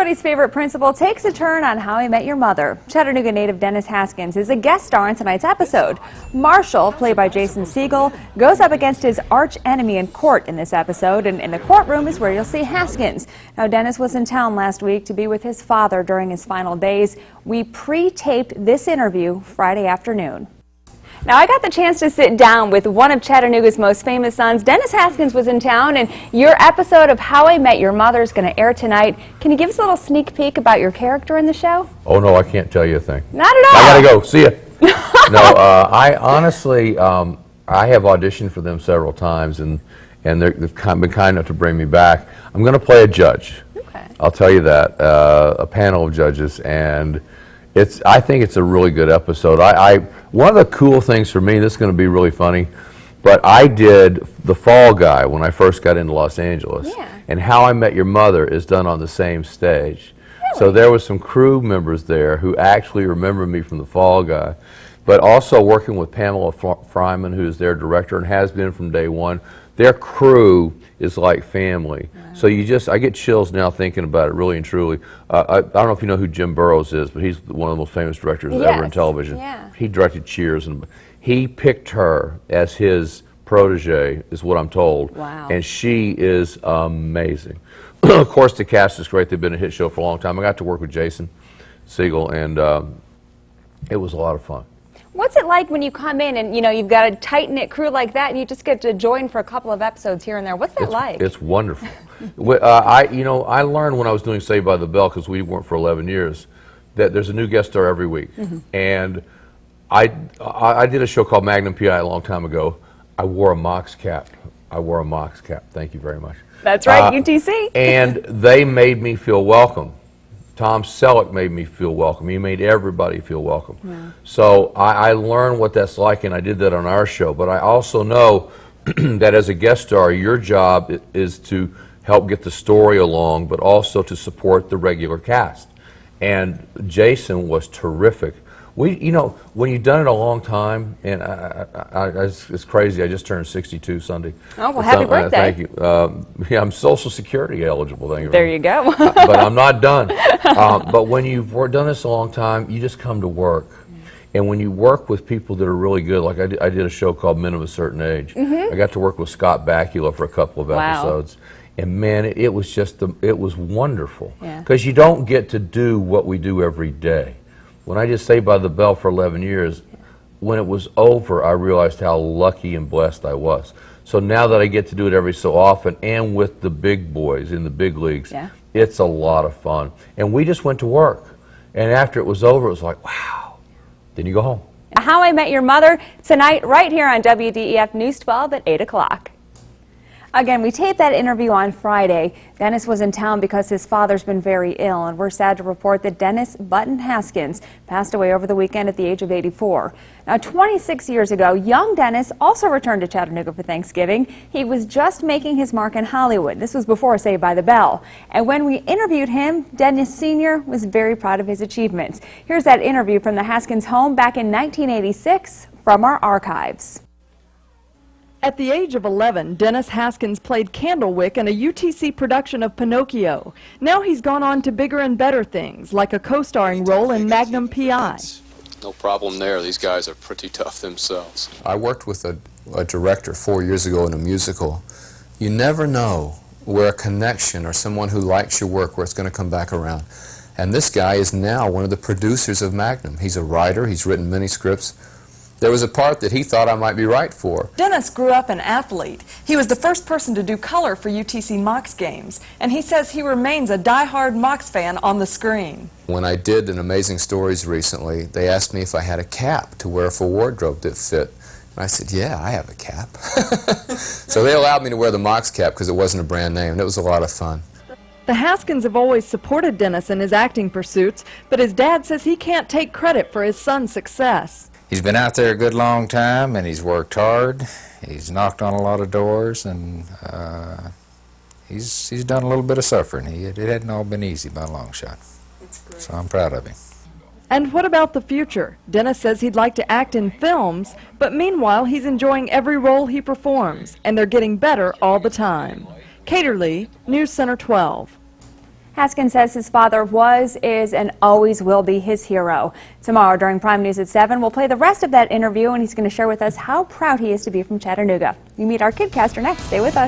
Everybody's favorite principal takes a turn on How I Met Your Mother. Chattanooga native Dennis Haskins is a guest star in tonight's episode. Marshall, played by Jason Segel, goes up against his arch enemy in court in this episode, and in the courtroom is where you'll see Haskins. Now, Dennis was in town last week to be with his father during his final days. We pre-taped this interview Friday afternoon. Now, I got the chance to sit down with one of Chattanooga's most famous sons. Dennis Haskins was in town, and your episode of How I Met Your Mother is going to air tonight. Can you give us a little sneak peek about your character in the show? Oh, no, I can't tell you a thing. Not at all. I got to go. See ya. No, I honestly, I have auditioned for them several times, and they've been kind enough to bring me back. I'm going to play a judge. Okay. I'll tell you that. A panel of judges, and I think it's a really good episode. One of the cool things for me, this is going to be really funny, but I did The Fall Guy when I first got into Los Angeles. Yeah. And How I Met Your Mother is done on the same stage. Really? So there was some crew members there who actually remember me from The Fall Guy, but also working with Pamela Fryman, who's their director and has been from day one. Their crew is like family. Wow. So I get chills now thinking about it, really and truly. I don't know if you know who Jim Burrows is, but he's one of the most famous directors ever in television. Yeah. He directed Cheers, and he picked her as his protege, is what I'm told. Wow. And she is amazing. Of course, the cast is great. They've been a hit show for a long time. I got to work with Jason Segel, and it was a lot of fun. What's it like when you come in and, you've got a tight-knit crew like that and you just get to join for a couple of episodes here and there? What's that like? It's wonderful. I learned when I was doing Saved by the Bell, because we weren't for 11 years, that there's a new guest star every week. Mm-hmm. And I did a show called Magnum P.I. a long time ago. I wore a Mox cap. Thank you very much. That's right, UTC. And they made me feel welcome. Tom Selleck made me feel welcome. He made everybody feel welcome. Yeah. So I learned what that's like, and I did that on our show. But I also know that as a guest star, your job is to help get the story along, but also to support the regular cast. And Jason was terrific. When you've done it a long time, and it's crazy. I just turned 62 Sunday. Oh, well, happy birthday. Thank you. Yeah, I'm Social Security eligible. Thank you. There you go. But I'm not done. But when you've done this a long time, you just come to work. And when you work with people that are really good, like I did a show called Men of a Certain Age. Mm-hmm. I got to work with Scott Bakula for a couple of episodes. And man, it was wonderful. Because you don't get to do what we do every day. When I did Saved by the Bell for 11 years, when it was over, I realized how lucky and blessed I was. So now that I get to do it every so often, and with the big boys in the big leagues, it's a lot of fun. And we just went to work. And after it was over, it was like, wow. Then you go home. How I Met Your Mother, tonight, right here on WDEF News 12 at 8 o'clock. Again, we taped that interview on Friday. Dennis was in town because his father's been very ill, and we're sad to report that Dennis Button Haskins passed away over the weekend at the age of 84. Now, 26 years ago, young Dennis also returned to Chattanooga for Thanksgiving. He was just making his mark in Hollywood. This was before Saved by the Bell. And when we interviewed him, Dennis Sr. was very proud of his achievements. Here's that interview from the Haskins home back in 1986 from our archives. At the age of 11, Dennis Haskins played Candlewick in a UTC production of Pinocchio. Now he's gone on to bigger and better things, like a co-starring role in Magnum P.I. No problem there. These guys are pretty tough themselves. I worked with a director 4 years ago in a musical. You never know where a connection or someone who likes your work, where it's going to come back around. And this guy is now one of the producers of Magnum. He's a writer. He's written many scripts. There was a part that he thought I might be right for. Dennis grew up an athlete. He was the first person to do color for UTC Mox games, and he says he remains a die-hard Mox fan on the screen. When I did an Amazing Stories recently, they asked me if I had a cap to wear for wardrobe that fit. And I said, yeah, I have a cap. So they allowed me to wear the Mox cap because it wasn't a brand name, and it was a lot of fun. The Haskins have always supported Dennis in his acting pursuits, but his dad says he can't take credit for his son's success. He's been out there a good long time, and he's worked hard. He's knocked on a lot of doors, and he's done a little bit of suffering. It hadn't all been easy by a long shot. So I'm proud of him. And what about the future? Dennis says he'd like to act in films, but meanwhile he's enjoying every role he performs, and they're getting better all the time. Caterly, News Center 12. Haskins says his father was, is, and always will be his hero. Tomorrow during Prime News at 7, we'll play the rest of that interview, and he's going to share with us how proud he is to be from Chattanooga. We meet our KidCaster next. Stay with us.